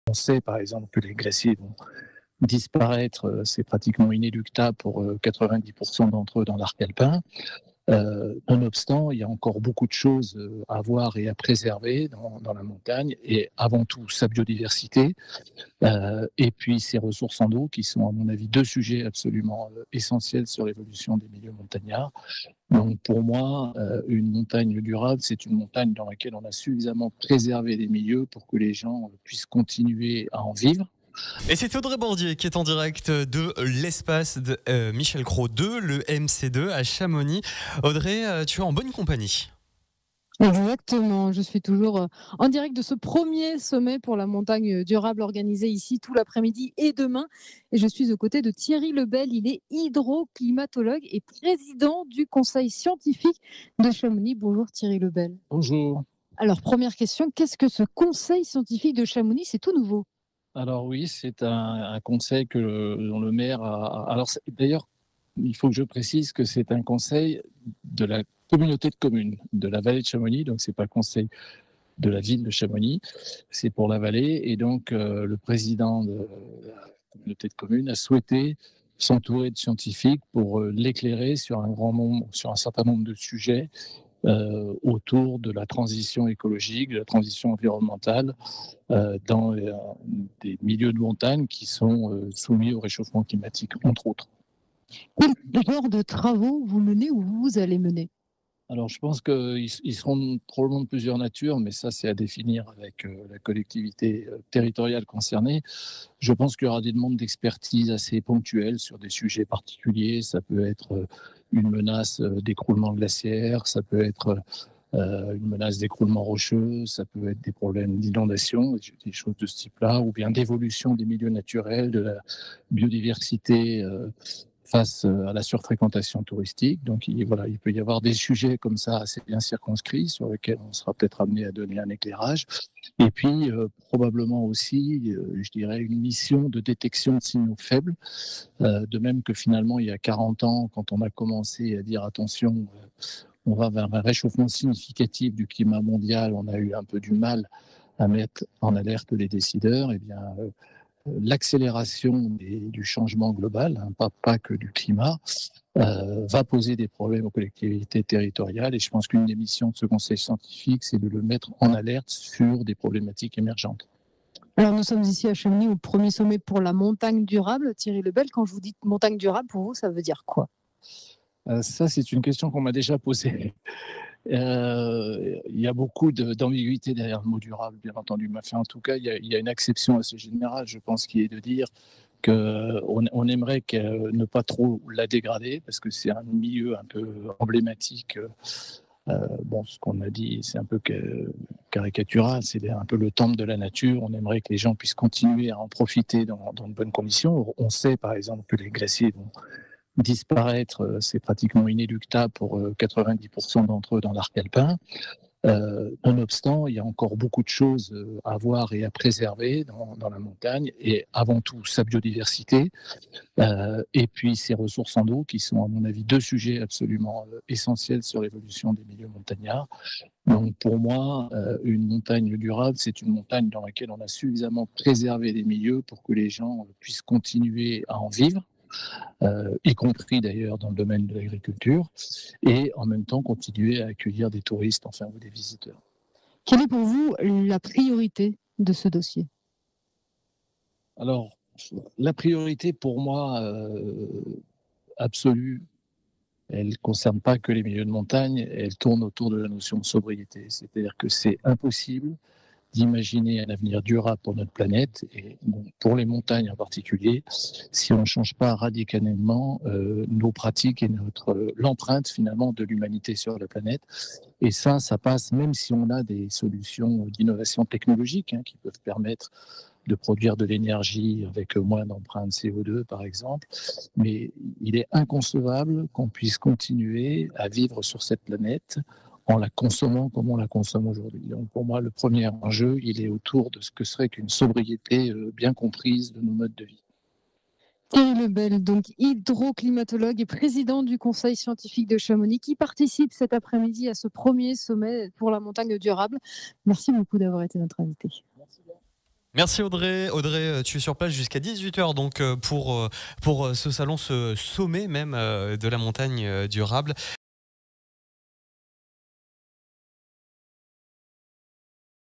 On sait par exemple que les glaciers vont disparaître, c'est pratiquement inéluctable pour 90% d'entre eux dans l'arc alpin. Nonobstant, il y a encore beaucoup de choses à voir et à préserver dans la montagne, et avant tout sa biodiversité, et puis ses ressources en eau, qui sont à mon avis deux sujets absolument essentiels sur l'évolution des milieux montagnards. Donc pour moi, une montagne durable, c'est une montagne dans laquelle on a suffisamment préservé les milieux pour que les gens puissent continuer à en vivre. Et c'est Audrey Bordier qui est en direct de l'espace de Michel Cros 2, le MC2 à Chamonix. Audrey, tu es en bonne compagnie. Exactement, je suis toujours en direct de ce premier sommet pour la montagne durable organisé ici tout l'après-midi et demain. Et je suis aux côtés de Thierry Lebel, il est hydroclimatologue et président du conseil scientifique de Chamonix. Bonjour Thierry Lebel. Bonjour. Alors première question, qu'est-ce que ce conseil scientifique de Chamonix? C'est tout nouveau. Alors oui, c'est un conseil dont le maire a... Alors d'ailleurs, il faut que je précise que c'est un conseil de la communauté de communes de la vallée de Chamonix, donc c'est pas le conseil de la ville de Chamonix, c'est pour la vallée. Et donc le président de la communauté de communes a souhaité s'entourer de scientifiques pour l'éclairer sur sur un certain nombre de sujets autour de la transition écologique, de la transition environnementale dans des milieux de montagne qui sont soumis au réchauffement climatique, entre autres. Quel genre de travaux vous menez ou vous allez mener? Alors, je pense qu'ils seront probablement de plusieurs natures, mais ça, c'est à définir avec la collectivité territoriale concernée. Je pense qu'il y aura des demandes d'expertise assez ponctuelles sur des sujets particuliers. Ça peut être une menace d'écroulement glaciaire, ça peut être une menace d'écroulement rocheux, ça peut être des problèmes d'inondation, des choses de ce type-là, ou bien d'évolution des milieux naturels, de la biodiversité face à la surfréquentation touristique. Donc voilà, il peut y avoir des sujets comme ça assez bien circonscrits sur lesquels on sera peut-être amené à donner un éclairage. Et puis probablement aussi, je dirais, une mission de détection de signaux faibles. De même que finalement, il y a 40 ans, quand on a commencé à dire attention, on va vers un réchauffement significatif du climat mondial, on a eu un peu du mal à mettre en alerte les décideurs. Eh bien, l'accélération du changement global, hein, pas que du climat, va poser des problèmes aux collectivités territoriales. Et je pense qu'une des missions de ce conseil scientifique, c'est de le mettre en alerte sur des problématiques émergentes. Alors nous sommes ici à Chamonix au premier sommet pour la montagne durable. Thierry Lebel, quand je vous dis montagne durable, pour vous, ça veut dire quoi? Ça, c'est une question qu'on m'a déjà posée. Il y a beaucoup d'ambiguïté derrière le mot durable, bien entendu. Mais enfin, en tout cas, il y a une acception assez générale, je pense, qui est de dire qu'on aimerait ne pas trop la dégrader, parce que c'est un milieu un peu emblématique. Bon, ce qu'on a dit, c'est un peu caricatural, c'est un peu le temple de la nature. On aimerait que les gens puissent continuer à en profiter dans de bonnes conditions. On sait, par exemple, que les glaciers vont disparaître, c'est pratiquement inéluctable pour 90% d'entre eux dans l'arc alpin. Nonobstant, il y a encore beaucoup de choses à voir et à préserver dans la montagne, et avant tout sa biodiversité, et puis ses ressources en eau, qui sont à mon avis deux sujets absolument essentiels sur l'évolution des milieux montagnards. Donc pour moi, une montagne durable, c'est une montagne dans laquelle on a suffisamment préservé les milieux pour que les gens puissent continuer à en vivre, y compris d'ailleurs dans le domaine de l'agriculture, et en même temps continuer à accueillir des touristes, enfin, ou des visiteurs. Quelle est pour vous la priorité de ce dossier? Alors, la priorité pour moi absolue, elle ne concerne pas que les milieux de montagne, elle tourne autour de la notion de sobriété. C'est-à-dire que c'est impossible d'imaginer un avenir durable pour notre planète, et pour les montagnes en particulier, si on ne change pas radicalement nos pratiques et l'empreinte finalement de l'humanité sur la planète. Et ça passe même si on a des solutions d'innovation technologique, hein, qui peuvent permettre de produire de l'énergie avec moins d'empreinte CO2, par exemple. Mais il est inconcevable qu'on puisse continuer à vivre sur cette planète en la consommant comme on la consomme aujourd'hui. Donc pour moi, le premier enjeu, il est autour de ce que serait qu'une sobriété bien comprise de nos modes de vie. Thierry Lebel, donc hydroclimatologue et président du conseil scientifique de Chamonix, qui participe cet après-midi à ce premier sommet pour la montagne durable. Merci beaucoup d'avoir été notre invité. Merci bien. Merci Audrey. Audrey, tu es sur place jusqu'à 18h donc pour ce salon, ce sommet même de la montagne durable.